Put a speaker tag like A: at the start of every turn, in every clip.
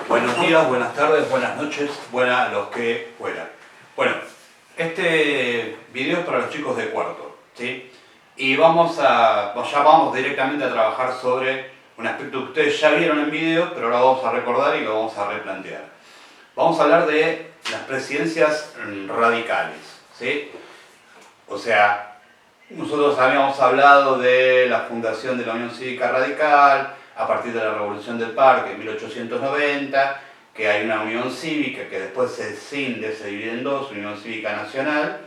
A: Buenos días, buenas tardes, buenas noches, buenas los que fueran. Bueno, este video es para los chicos de cuarto, ¿sí? Y ya vamos directamente a trabajar sobre un aspecto que ustedes ya vieron en video, pero ahora vamos a recordar y lo vamos a replantear. Vamos a hablar de las presidencias radicales, ¿sí? O sea, nosotros habíamos hablado de la fundación de la Unión Cívica Radical a partir de la Revolución del Parque en 1890, que hay una Unión Cívica que después se escinde, se divide en dos, Unión Cívica Nacional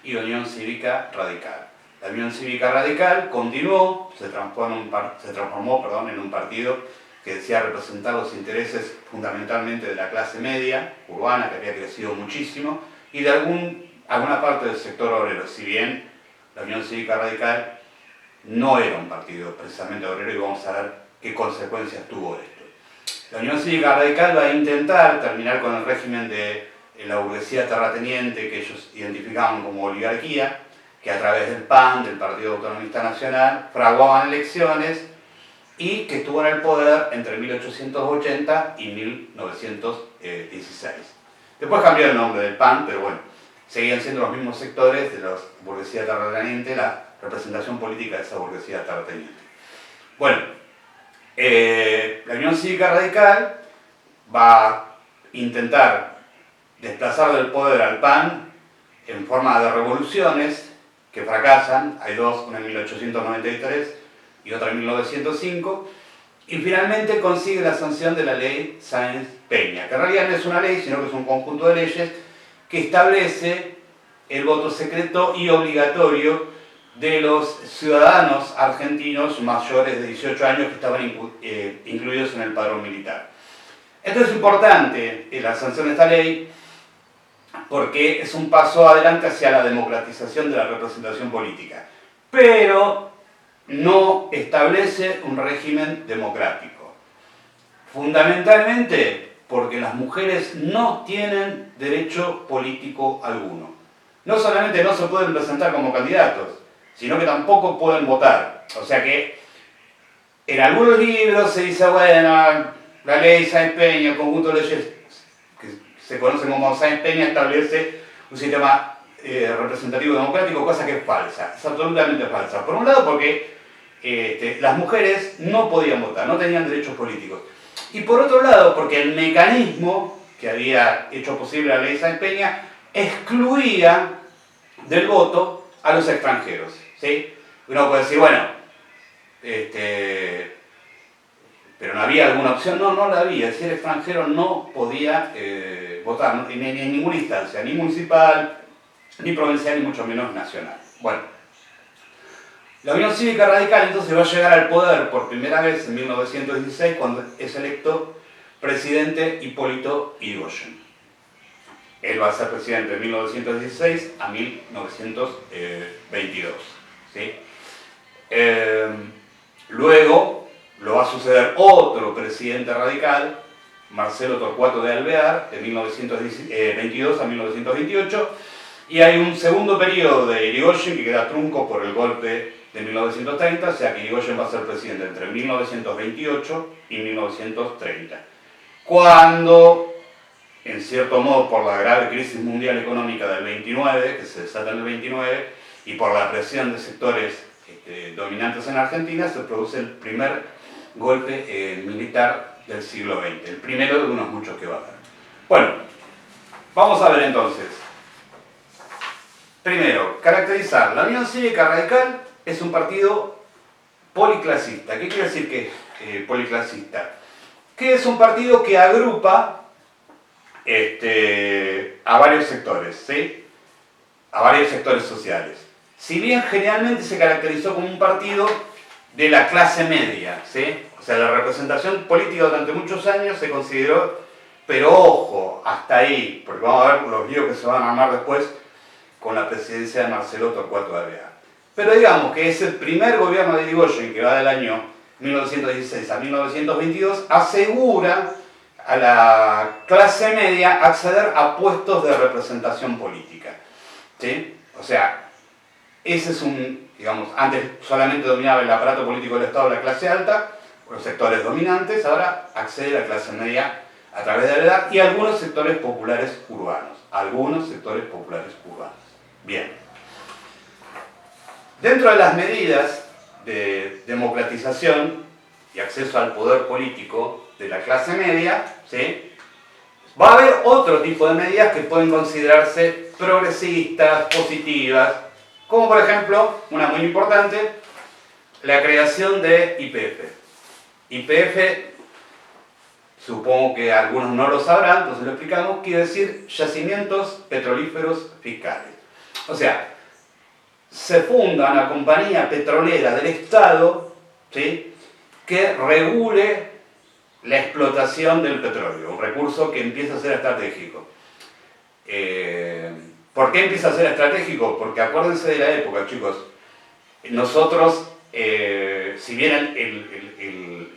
A: y Unión Cívica Radical. La Unión Cívica Radical continuó, se transformó en un partido que decía representar los intereses fundamentalmente de la clase media, urbana, que había crecido muchísimo, y de alguna parte del sector obrero, si bien la Unión Cívica Radical no era un partido precisamente obrero, y vamos a ver qué consecuencias tuvo esto. La Unión Cívica Radical va a intentar terminar con el régimen de la burguesía terrateniente que ellos identificaban como oligarquía, que a través del PAN, del Partido Autonomista Nacional, fraguaban elecciones y que estuvo en el poder entre 1880 y 1916. Después cambió el nombre del PAN, pero bueno, seguían siendo los mismos sectores de la burguesía terrateniente, la representación política de esa burguesía terrateniente. Bueno, la Unión Cívica Radical va a intentar desplazar del poder al PAN en forma de revoluciones que fracasan. Hay dos, una en 1893 y otra en 1905, y finalmente consigue la sanción de la ley Sáenz-Peña, que en realidad no es una ley, sino que es un conjunto de leyes que establece el voto secreto y obligatorio de los ciudadanos argentinos mayores de 18 años que estaban incluidos en el padrón militar. Esto es importante, la sanción de esta ley, porque es un paso adelante hacia la democratización de la representación política, pero no establece un régimen democrático. Fundamentalmente porque las mujeres no tienen derecho político alguno. No solamente no se pueden presentar como candidatos, sino que tampoco pueden votar. O sea que en algunos libros se dice, bueno, la ley Sáenz-Peña, el conjunto de leyes que se conocen como Sáenz-Peña, establece un sistema representativo democrático, cosa que es falsa, es absolutamente falsa. Por un lado porque las mujeres no podían votar, no tenían derechos políticos. Y por otro lado porque el mecanismo que había hecho posible la ley Sáenz-Peña excluía del voto a los extranjeros, ¿sí? Uno puede decir, bueno, pero no había alguna opción. No la había. Si era extranjero no podía votar en ninguna instancia, ni municipal, ni provincial, ni mucho menos nacional. Bueno, la Unión Cívica Radical entonces va a llegar al poder por primera vez en 1916, cuando es electo presidente Hipólito Yrigoyen. Él va a ser presidente de 1916 a 1922. ¿Sí? Luego lo va a suceder otro presidente radical, Marcelo Torcuato de Alvear, de 1922 a 1928, y hay un segundo periodo de Yrigoyen que queda trunco por el golpe de 1930, o sea que Yrigoyen va a ser presidente entre 1928 y 1930. Cuando, en cierto modo, por la grave crisis mundial económica del 29, que se desata en el 29, y por la presión de sectores dominantes en Argentina, se produce el primer golpe militar del siglo XX, el primero de unos muchos que va a haber. Bueno, vamos a ver entonces. Primero, caracterizar. La Unión Cívica Radical es un partido policlasista. ¿Qué quiere decir que es policlasista? Que es un partido que agrupa a varios sectores, ¿sí? A varios sectores sociales. Si bien generalmente se caracterizó como un partido de la clase media, ¿sí? O sea, la representación política durante muchos años se consideró, pero ojo, hasta ahí, porque vamos a ver los líos que se van a armar después con la presidencia de Marcelo Torcuato de Alvear. Pero digamos que es el primer gobierno de Yrigoyen, que va del año 1916 a 1922, asegura a la clase media acceder a puestos de representación política, ¿sí? O sea, ese es digamos, antes solamente dominaba el aparato político del Estado la clase alta, los sectores dominantes, ahora accede la clase media a través de la edad, y algunos sectores populares urbanos. Algunos sectores populares urbanos. Bien. Dentro de las medidas de democratización y acceso al poder político de la clase media, ¿sí?, va a haber otro tipo de medidas que pueden considerarse progresistas, positivas, como por ejemplo, una muy importante, la creación de YPF. YPF, supongo que algunos no lo sabrán, entonces lo explicamos, quiere decir yacimientos petrolíferos fiscales. O sea, se funda una compañía petrolera del Estado, ¿sí?, que regule la explotación del petróleo, un recurso que empieza a ser estratégico. ¿Por qué empieza a ser estratégico? Porque acuérdense de la época, chicos. Nosotros, si bien el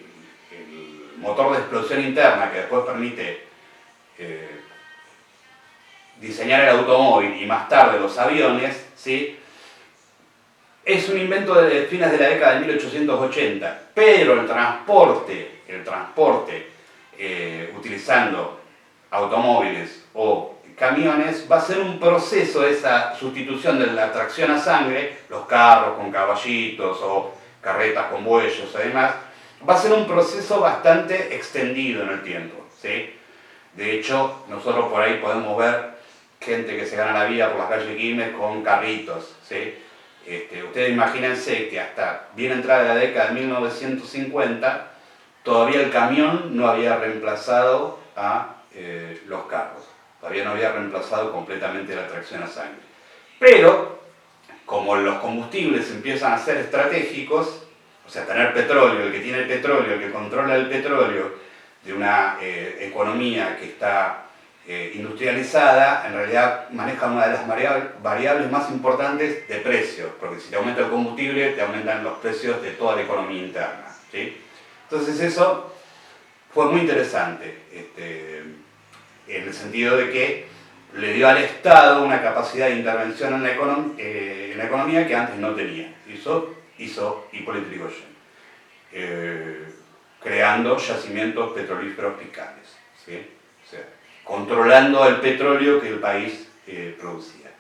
A: motor de explosión interna que después permite diseñar el automóvil y más tarde los aviones, ¿sí?, es un invento de fines de la década de 1880, pero el transporte utilizando automóviles o camiones va a ser un proceso, esa sustitución de la tracción a sangre, los carros con caballitos o carretas con bueyes además, va a ser un proceso bastante extendido en el tiempo, ¿sí? De hecho, nosotros por ahí podemos ver gente que se gana la vida por las calles Quilmes con carritos, ¿sí? Ustedes imagínense que hasta bien entrada la década de 1950 todavía el camión no había reemplazado a los carros, todavía no había reemplazado completamente la tracción a sangre. Pero, como los combustibles empiezan a ser estratégicos, o sea, tener petróleo, el que tiene el petróleo, el que controla el petróleo de una economía que está industrializada, en realidad maneja una de las variables más importantes de precios, porque si te aumenta el combustible, te aumentan los precios de toda la economía interna, ¿sí? Entonces eso fue muy interesante, en el sentido de que le dio al Estado una capacidad de intervención en la economía que antes no tenía. Hizo Hipólito Yrigoyen, creando yacimientos petrolíferos fiscales, ¿sí? O sea, controlando el petróleo que el país producía.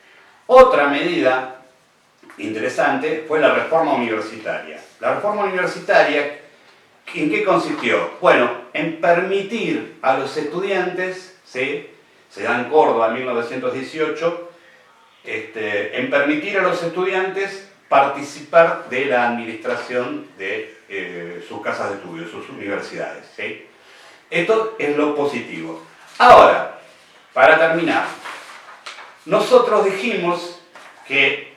A: Otra medida interesante fue la reforma universitaria. La reforma universitaria, ¿en qué consistió? Bueno, en permitir a los estudiantes, ¿sí?, se da en Córdoba en 1918, en permitir a los estudiantes participar de la administración de sus casas de estudio, sus universidades, ¿sí? Esto es lo positivo. Ahora, para terminar, nosotros dijimos que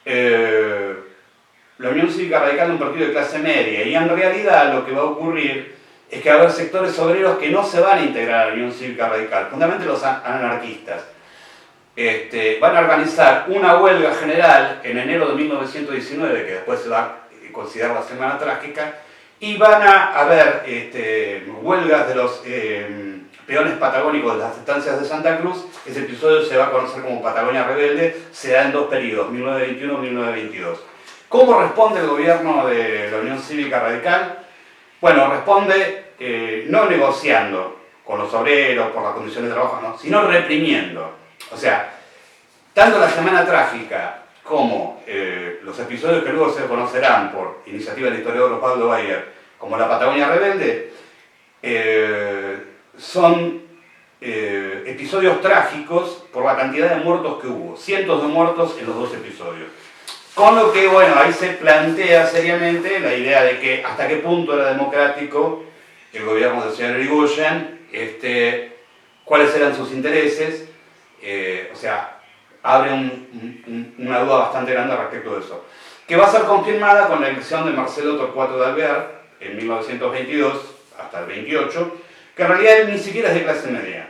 A: la Unión Cívica Radical es un partido de clase media, y en realidad lo que va a ocurrir es que va a haber sectores obreros que no se van a integrar a la Unión Cívica Radical, fundamentalmente los anarquistas. Van a organizar una huelga general en enero de 1919, que después se va a considerar la Semana Trágica, y van a haber huelgas de los peones patagónicos de las estancias de Santa Cruz. Ese episodio se va a conocer como Patagonia Rebelde, se da en dos periodos, 1921 y 1922. ¿Cómo responde el gobierno de la Unión Cívica Radical? Bueno, responde no negociando con los obreros por las condiciones de trabajo, no, sino reprimiendo. O sea, tanto la Semana Trágica como los episodios que luego se conocerán por iniciativa del historiador Osvaldo Bayer, como la Patagonia Rebelde, son episodios trágicos por la cantidad de muertos que hubo, cientos de muertos en los dos episodios. Con lo que, bueno, ahí se plantea seriamente la idea de que hasta qué punto era democrático el gobierno del señor Yrigoyen, cuáles eran sus intereses, o sea, abre una duda bastante grande respecto de eso, que va a ser confirmada con la elección de Marcelo Torcuato de Alvear en 1922 hasta el 28, que en realidad él ni siquiera es de clase media.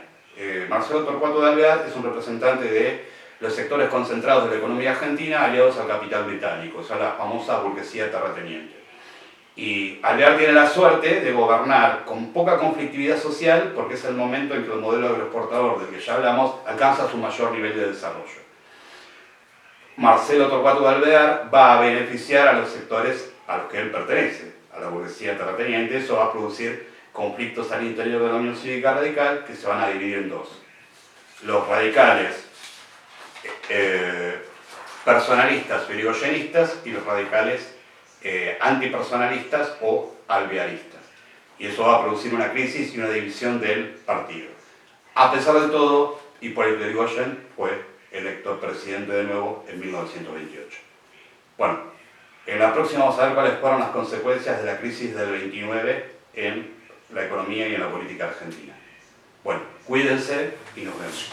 A: Marcelo Torcuato de Alvear es un representante de los sectores concentrados de la economía argentina aliados al capital británico, o sea, la famosa burguesía terrateniente. Y Alvear tiene la suerte de gobernar con poca conflictividad social, porque es el momento en que el modelo agroexportador del que ya hablamos alcanza su mayor nivel de desarrollo. Marcelo Torcuato de Alvear va a beneficiar a los sectores a los que él pertenece, a la burguesía terrateniente. Eso va a producir conflictos al interior de la Unión Cívica Radical que se van a dividir en dos. Los radicales personalistas o irigoyenistas y los radicales antipersonalistas o alvearistas. Y eso va a producir una crisis y una división del partido. A pesar de todo, Hipólito Yrigoyen fue electo presidente de nuevo en 1928. Bueno, en la próxima vamos a ver cuáles fueron las consecuencias de la crisis del 29 en la economía y en la política argentina. Bueno, cuídense y nos vemos.